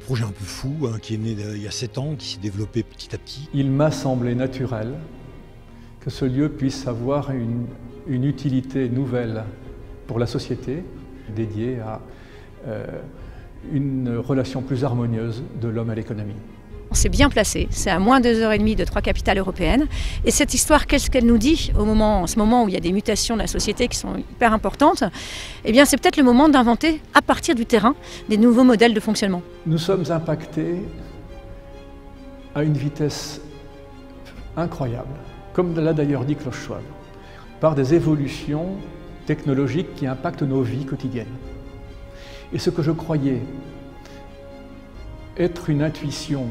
projet un peu fou, hein, qui est né il y a 7 ans, qui s'est développé petit à petit. Il m'a semblé naturel que ce lieu puisse avoir une utilité nouvelle pour la société, dédiée à une relation plus harmonieuse de l'homme à l'économie. C'est bien placé, c'est à moins de 2h30 de 3 capitales européennes. Et cette histoire, qu'est-ce qu'elle nous dit en ce moment où il y a des mutations de la société qui sont hyper importantes? Eh bien, c'est peut-être le moment d'inventer, à partir du terrain, des nouveaux modèles de fonctionnement. Nous sommes impactés à une vitesse incroyable, comme l'a d'ailleurs dit Klaus Schwab, par des évolutions technologiques qui impactent nos vies quotidiennes. Et ce que je croyais être une intuition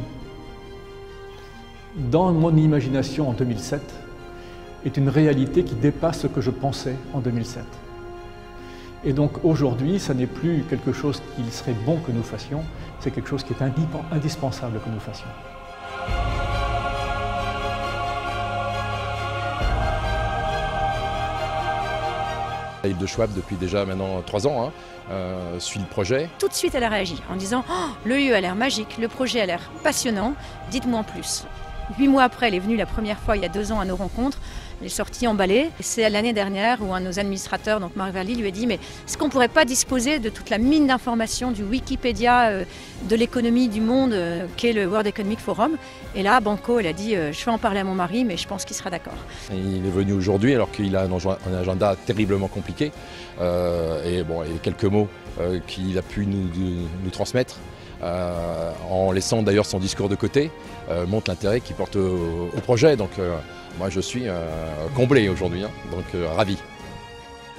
dans mon imagination en 2007 est une réalité qui dépasse ce que je pensais en 2007. Et donc aujourd'hui, ça n'est plus quelque chose qu'il serait bon que nous fassions, c'est quelque chose qui est indispensable que nous fassions. Yves de Schwab, depuis déjà maintenant 3 ans, suit le projet. Tout de suite, elle a réagi en disant oh, « Le lieu a l'air magique, le projet a l'air passionnant, dites-moi en plus ». 8 mois après, elle est venue la première fois, il y a 2 ans, à nos rencontres. Elle est sortie emballée. C'est l'année dernière où un de nos administrateurs, donc Marc Verly, lui a dit « Mais est-ce qu'on ne pourrait pas disposer de toute la mine d'informations du Wikipédia de l'économie du monde qu'est le World Economic Forum ?» Et là, Banco, elle a dit « Je vais en parler à mon mari, mais je pense qu'il sera d'accord. » Il est venu aujourd'hui alors qu'il a un agenda terriblement compliqué. Et quelques mots qu'il a pu nous transmettre. En laissant d'ailleurs son discours de côté, montre l'intérêt qu'il porte au projet. Donc moi je suis comblé aujourd'hui, donc ravi.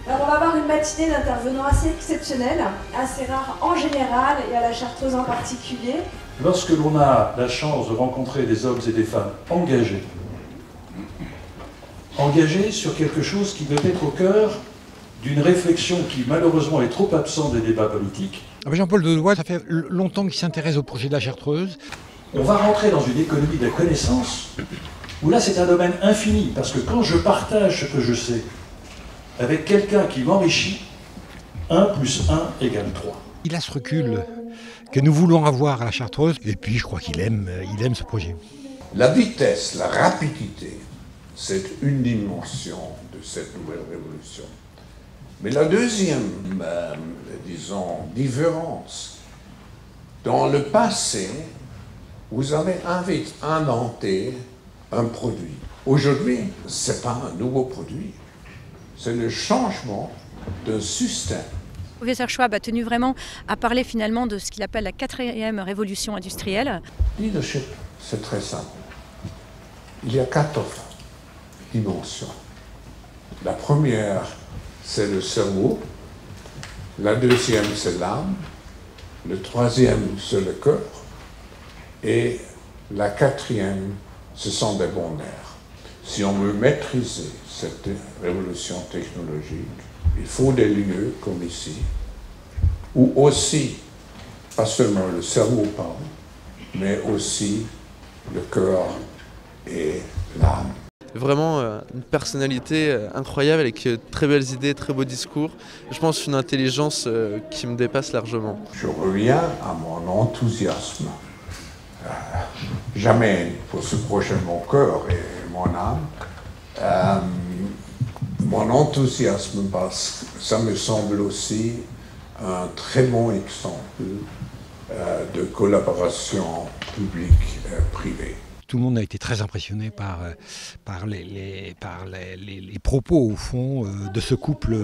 Alors on va avoir une matinée d'intervenants assez exceptionnelle, assez rare en général et à la Chartreuse en particulier. Lorsque l'on a la chance de rencontrer des hommes et des femmes engagés sur quelque chose qui doit être au cœur d'une réflexion qui malheureusement est trop absente des débats politiques. Jean-Paul Delevoye, ça fait longtemps qu'il s'intéresse au projet de la Chartreuse. On va rentrer dans une économie de la connaissance, où là c'est un domaine infini, parce que quand je partage ce que je sais avec quelqu'un qui m'enrichit, 1 + 1 = 3. Il a ce recul que nous voulons avoir à la Chartreuse, et puis je crois qu'il aime ce projet. La vitesse, la rapidité, c'est une dimension de cette nouvelle révolution. Mais la deuxième, disons, différence, dans le passé, vous avez inventé un produit. Aujourd'hui, ce n'est pas un nouveau produit, c'est le changement d'un système. Le professeur Schwab a tenu vraiment à parler finalement de ce qu'il appelle la 4e révolution industrielle. Leadership, c'est très simple. Il y a 14 dimensions. La première, c'est le cerveau. La deuxième, c'est l'âme. Le troisième, c'est le cœur. Et la 4e, ce sont des bons nerfs. Si on veut maîtriser cette révolution technologique, il faut des lieux comme ici, où aussi, pas seulement le cerveau parle, mais aussi le cœur et l'âme. Vraiment une personnalité incroyable avec très belles idées, très beaux discours. Je pense une intelligence qui me dépasse largement. Je reviens à mon enthousiasme. Jamais pour ce projet mon cœur et mon âme. Mon enthousiasme parce que ça me semble aussi un très bon exemple de collaboration publique-privée. Tout le monde a été très impressionné par les propos, au fond, de ce couple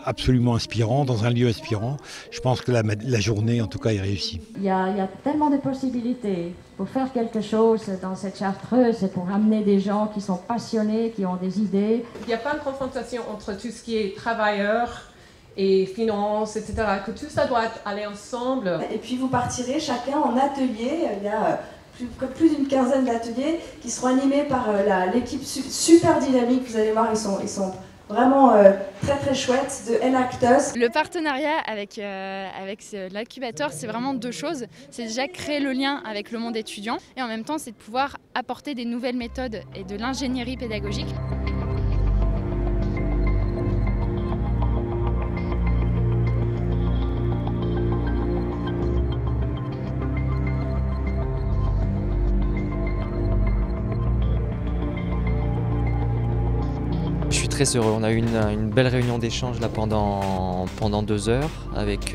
absolument inspirant, dans un lieu inspirant. Je pense que la journée, en tout cas, est réussie. Il y a tellement de possibilités pour faire quelque chose dans cette Chartreuse et pour amener des gens qui sont passionnés, qui ont des idées. Il n'y a pas de confrontation entre tout ce qui est travailleurs et finances, etc. Que tout ça doit aller ensemble. Et puis vous partirez chacun en atelier. Il y a plus d'une quinzaine d'ateliers qui seront animés par l'équipe super dynamique. Vous allez voir, ils sont vraiment très très chouettes, de Enactus. Le partenariat avec l'incubateur, c'est vraiment 2 choses. C'est déjà créer le lien avec le monde étudiant et en même temps, c'est de pouvoir apporter des nouvelles méthodes et de l'ingénierie pédagogique. très heureux. On a eu une belle réunion d'échange là pendant 2 heures avec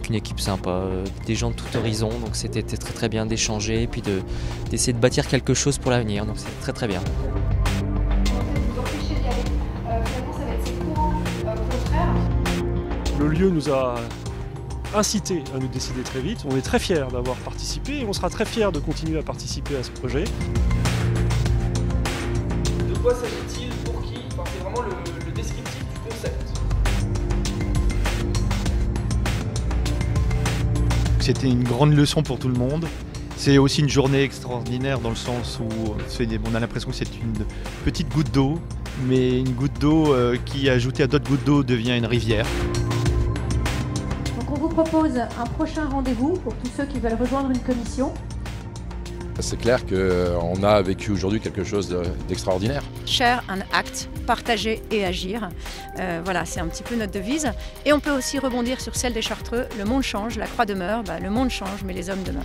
une équipe sympa, des gens de tout horizon. Donc c'était très très bien d'échanger et puis d'essayer de bâtir quelque chose pour l'avenir. Donc c'est très très bien. Le lieu nous a incité à nous décider très vite. On est très fiers d'avoir participé et on sera très fiers de continuer à participer à ce projet. De quoi s'agit-il? Pour qui? Enfin, c'est vraiment le descriptif du concept. C'était une grande leçon pour tout le monde. C'est aussi une journée extraordinaire dans le sens où on a l'impression que c'est une petite goutte d'eau, mais une goutte d'eau qui, ajoutée à d'autres gouttes d'eau, devient une rivière. Donc on vous propose un prochain rendez-vous pour tous ceux qui veulent rejoindre une commission. C'est clair qu'on a vécu aujourd'hui quelque chose d'extraordinaire. Share and act, partager et agir. Voilà, c'est un petit peu notre devise. Et on peut aussi rebondir sur celle des Chartreux, le monde change, la croix demeure, le monde change mais les hommes demeurent.